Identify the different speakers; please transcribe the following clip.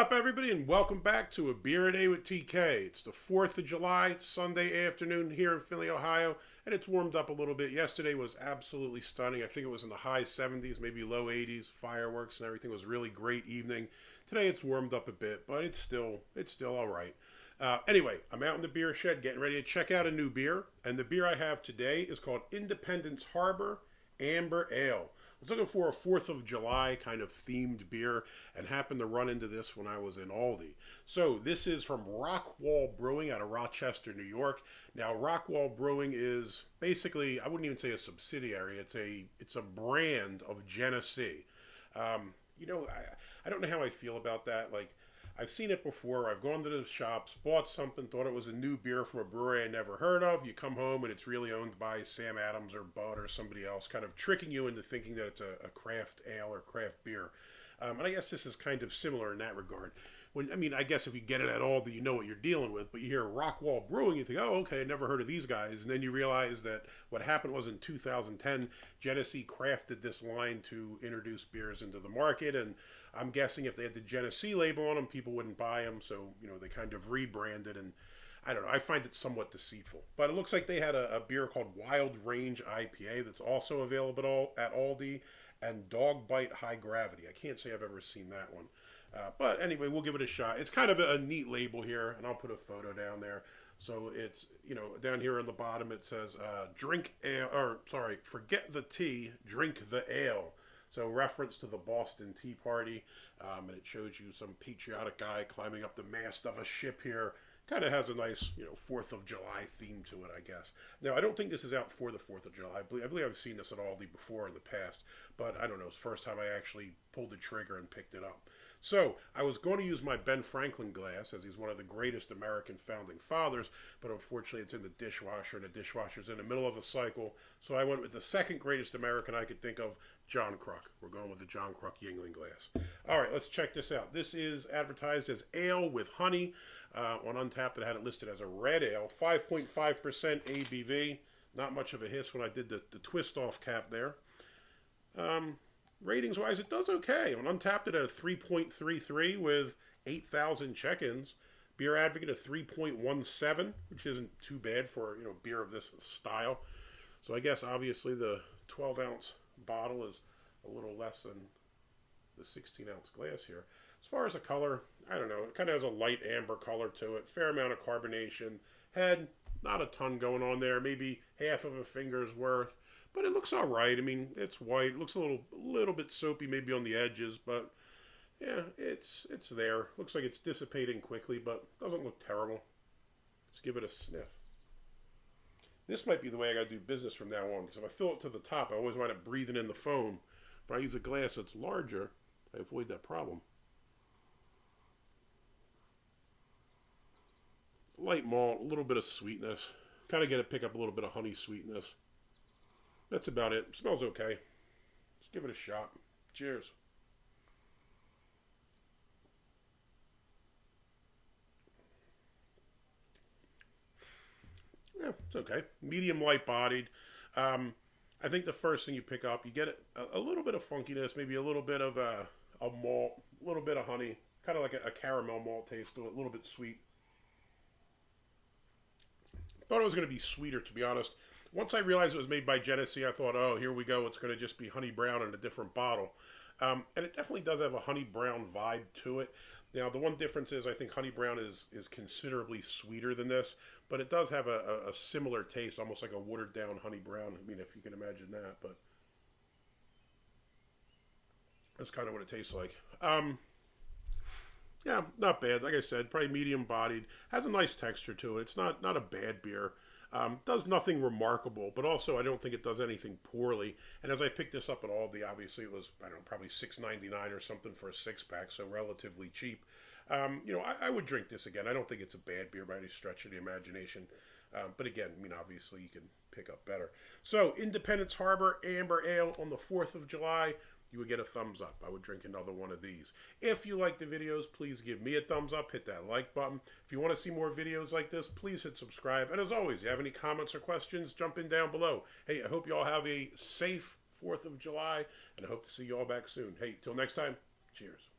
Speaker 1: up, everybody, and welcome back to A Beer a Day with TK. It's the 4th of July, Sunday afternoon here in Findlay, Ohio, and it's warmed up a little bit. Yesterday was absolutely stunning. I think it was in the high 70s, maybe low 80s, fireworks and everything. It was a really great evening. Today it's warmed up a bit, but it's still all right. Anyway, I'm out in the beer shed getting ready to check out a new beer, and the beer I have today is called Independence Harbor Amber Ale. I was looking for a 4th of July kind of themed beer and happened to run into this when I was in Aldi. So this is from Rockwall Brewing out of Rochester, New York. Now Rockwall Brewing is basically, I wouldn't even say a subsidiary, it's a brand of Genesee. I don't know how I feel about that. Like, I've seen it before. I've gone to the shops, bought something, thought it was a new beer from a brewery I never heard of. You come home and it's really owned by Sam Adams or Bud or somebody else, kind of tricking you into thinking that it's a craft ale or craft beer. And I guess this is kind of similar in that regard. I guess if you get it at all, you know what you're dealing with. But you hear Rockwall Brewing, you think, oh, okay, I never heard of these guys. And then you realize that what happened was in 2010, Genesee crafted this line to introduce beers into the market. And I'm guessing if they had the Genesee label on them, people wouldn't buy them. So, they kind of rebranded. And I don't know, I find it somewhat deceitful. But it looks like they had a beer called Wild Range IPA that's also available at Aldi. And Dog Bite High Gravity. I can't say I've ever seen that one. But anyway, we'll give it a shot. It's kind of a neat label here, and I'll put a photo down there. So it's, down here on the bottom it says, forget the tea, drink the ale. So reference to the Boston Tea Party, and it shows you some patriotic guy climbing up the mast of a ship here. Kind of has a nice, 4th of July theme to it, I guess. Now, I don't think this is out for the 4th of July. I believe I've seen this at Aldi before in the past, but I don't know. It's the first time I actually pulled the trigger and picked it up. So, I was going to use my Ben Franklin glass, as he's one of the greatest American founding fathers, but unfortunately it's in the dishwasher, and the dishwasher's in the middle of a cycle, so I went with the second greatest American I could think of, John Kruk. We're going with the John Kruk Yingling glass. All right, let's check this out. This is advertised as ale with honey. On Untapped, it had it listed as a red ale, 5.5% ABV. Not much of a hiss when I did the twist-off cap there. Ratings-wise, it does okay. On Untapped, it had a 3.33 with 8,000 check-ins. Beer Advocate, a 3.17, which isn't too bad for beer of this style. So I guess, obviously, the 12-ounce bottle is a little less than the 16-ounce glass here. As far as the color, I don't know. It kind of has a light amber color to it. Fair amount of carbonation. Head, not a ton going on there. Maybe half of a finger's worth. But it looks all right. It's white. It looks a little bit soapy maybe on the edges. But, yeah, it's there. Looks like it's dissipating quickly, but doesn't look terrible. Let's give it a sniff. This might be the way I got to do business from now on. Because if I fill it to the top, I always wind up breathing in the foam. If I use a glass that's larger, I avoid that problem. Light malt, a little bit of sweetness. Kind of get to pick up a little bit of honey sweetness. That's about it. Smells okay. Let's give it a shot. Cheers. Yeah, it's okay. Medium light bodied. I think the first thing you pick up, you get a little bit of funkiness, maybe a little bit of a malt, a little bit of honey, kind of like a caramel malt taste to it, a little bit sweet. Thought it was going to be sweeter, to be honest. Once I realized it was made by Genesee, I thought, oh, here we go. It's going to just be honey brown in a different bottle. And it definitely does have a honey brown vibe to it. Now, the one difference is I think honey brown is considerably sweeter than this, but it does have a similar taste, almost like a watered down honey brown. If you can imagine that, but that's kind of what it tastes like. Yeah, not bad. Like I said, probably medium bodied. Has a nice texture to it. It's not a bad beer. Does nothing remarkable, but also I don't think it does anything poorly. And as I picked this up at Aldi, obviously it was, I don't know, probably $6.99 or something for a 6-pack, so relatively cheap. I would drink this again. I don't think it's a bad beer by any stretch of the imagination. But again, obviously you can pick up better. So, Independence Harbor Amber Ale on the 4th of July. You would get a thumbs up. I would drink another one of these. If you like the videos, please give me a thumbs up. Hit that like button. If you want to see more videos like this, please hit subscribe. And as always, if you have any comments or questions, jump in down below. Hey, I hope you all have a safe 4th of July, and I hope to see you all back soon. Hey, till next time, cheers.